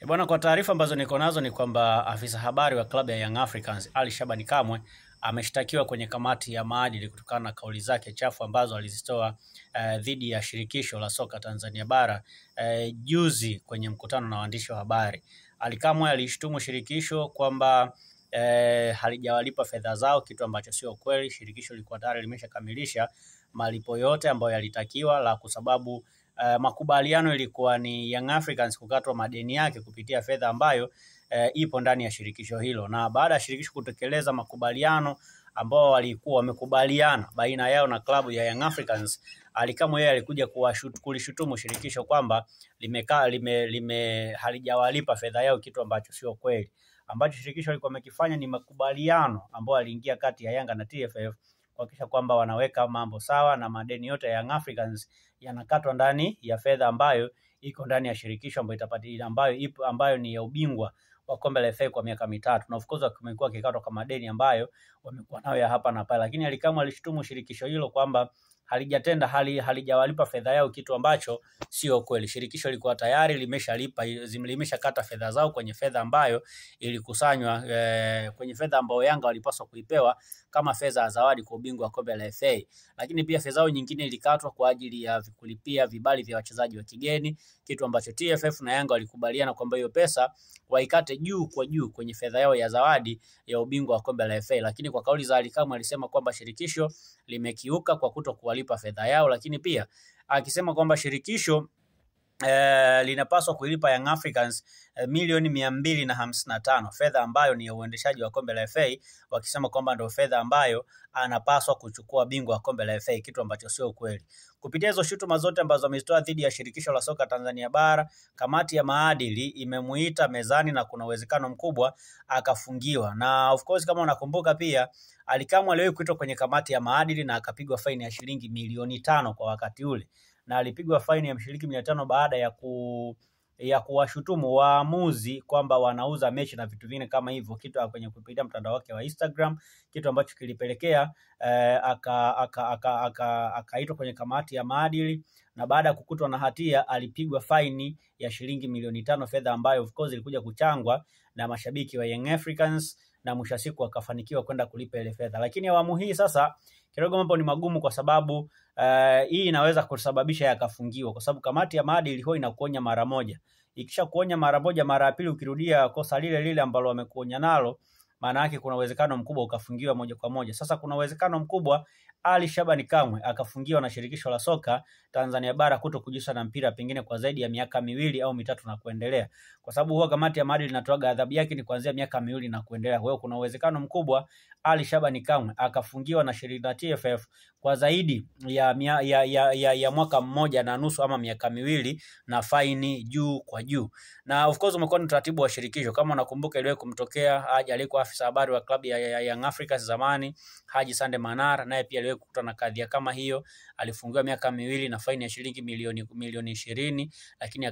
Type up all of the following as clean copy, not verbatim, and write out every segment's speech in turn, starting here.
Bwana, kwa taarifa ambazo niko nazo ni kwamba afisa habari wa klabu ya Young Africans Ali Shabani Kamwe ameshtakiwa kwenye kamati ya maadili kutokana na kauli zake chafu ambazo alizitoa dhidi ya shirikisho la soka Tanzania bara juzi kwenye mkutano na waandishi wa habari. Ali Kamwe alishtumu shirikisho kwamba halijawalipa fedha zao, kitu ambacho sio kweli. Shirikisho lilikuwa tayari limeshakamilisha malipo yote ambayo yalitakiwa, la kusababu makubaliano ilikuwa ni Young Africans kukatwa madeni yake kupitia fedha ambayo ipo ndani ya shirikisho hilo. Na baada ya shirikisho kutekeleza makubaliano ambao walikuwa wamekubaliana baina yao na klabu ya Young Africans, Ali Kamwe yeye alikuja kulishutumu shirikisho kwamba halijawalipa fedha yao, kitu ambacho sio kweli. Ambacho shirikisho lilikuwa wamekifanya ni makubaliano ambao aliingia kati ya Yanga na TFF kuhakikisha kwamba wanaweka mambo sawa na madeni yote ya Young Africans yanakatwa ndani ya fedha ambayo iko ndani ya shirikisho ambayo ni ya ubingwa wa kombe la FA kwa miaka mitatu. Na of course kumekuwa kikatwa kama madeni ambayo wamekuwa nayo ya hapa na pale, lakini Ali Kamwe alishutumu shirikisho hilo kwamba halijawalipa fedha yao, kitu ambacho sio kweli. Shirikisho lilikuwa tayari limeshakata fedha zao kwenye fedha ambayo ilikusanywa kwenye fedha ambayo Yanga walipaswa kuipewa kama fedha ya zawadi kwa ubingwa wa kombe la FA. Lakini pia fedha zao nyingine ilikatwa kwa ajili ya kulipia vibali vya wachezaji wa kigeni, kitu ambacho TFF na Yanga walikubaliana kwamba hiyo pesa waikate juu kwa juu kwenye fedha yao ya zawadi ya ubingwa wa kombe la FA. Lakini kwa kauli za Ali Kamwe alisema kwamba shirikisho limekiuka kwa kutokuwalipa fedha yao, lakini pia akisema kwamba shirikisho linapaswa kuilipa Young Africans milioni 255, fedha ambayo ni ya uendeshaji wa kombe la FA, wakisema kwamba ndio fedha ambayo anapaswa kuchukua bingwa wa kombe la FA, kitu ambacho sio kweli. Kupitia hizo shutuma zote ambazo amezitoa dhidi ya shirikisho la soka Tanzania bara, kamati ya maadili imemuita mezani na kuna uwezekano mkubwa akafungiwa. Na of course kama unakumbuka pia Ali Kamwe aliwahi kuitwa kwenye kamati ya maadili na akapigwa faini ya shilingi milioni 5 kwa wakati ule, na alipigwa faini ya shilingi 500 baada ya kuwashutumu waamuzi kwamba wanauza mechi na vitu vingine kama hivyo, kitu kwenye kupitia mtandao wake wa Instagram, kitu ambacho kilipelekea akaitwa kwenye kamati ya maadili, na baada ya kukutwa na hatia alipigwa faini ya shilingi milioni 5, fedha ambayo of course ilikuja kuchangwa na mashabiki wa Young Africans, na mwisho siku akafanikiwa kwenda kulipa ile fedha. Lakini awamu hii sasa kidogo mambo ni magumu, kwa sababu hii inaweza kusababisha yakafungiwa, kwa sababu kamati ya maadili huwa inakuonya mara moja. Ikisha kuonya mara moja, mara ya pili ukirudia kosa lile ambalo wamekuonya nalo, maana yake kuna uwezekano mkubwa ukafungiwa moja kwa moja. Sasa kuna uwezekano mkubwa Ali Shabani Kamwe akafungiwa na shirikisho la soka Tanzania bara kutokujihusisha na mpira pengine kwa zaidi ya miaka 2 au 3 na kuendelea, kwa sababu huwa kamati ya maadili inatoa adhabu yake ni kuanzia miaka 2 na kuendelea. Kwa hiyo kuna uwezekano mkubwa Ali Shabani Kamwe akafungiwa na shirikisho la TFF kwa zaidi ya mwaka 1.5 ama miaka 2 na faini juu kwa juu. Na of course umekuwa ni utaratibu wa shirikisho. Kama unakumbuka iliwahi kumtokea aliyekuwa afisa habari wa klabu ya Young Africans zamani, Haji Sande Manara, naye pia aliwahi kukutana na kadhia kama hiyo, alifungiwa miaka 2 na faini ya shilingi milioni 20, lakini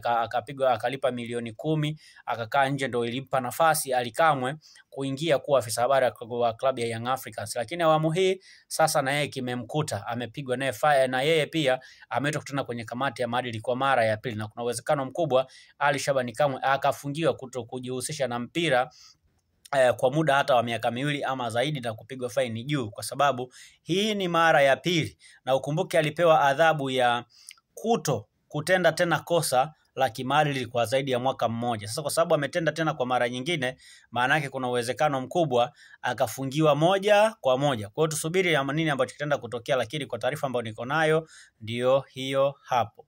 akalipa milioni 10, akakaa nje, ndio ilimpa nafasi Ali Kamwe kuingia kuwa afisa habari wa klabu ya Young Africans. Lakini awamu hii sasa na yeye kimemkuta, amepigwa naye fire, na yeye pia ameitwa kutana kwenye kamati ya maadili kwa mara ya pili, na kuna uwezekano mkubwa Ali Shabani Kamwe akafungiwa kujihusisha na mpira kwa muda hata wa miaka 2 ama zaidi, na kupigwa faini juu, kwa sababu hii ni mara ya pili. Na ukumbuke alipewa adhabu ya kutenda tena kosa la kimaadili kwa zaidi ya mwaka 1. Sasa kwa sababu ametenda tena kwa mara nyingine, maana yake kuna uwezekano mkubwa akafungiwa moja kwa moja. Kwa hiyo tusubiri nini ambacho kitaenda kutokea, lakini kwa taarifa ambayo niko nayo ndio hiyo hapo.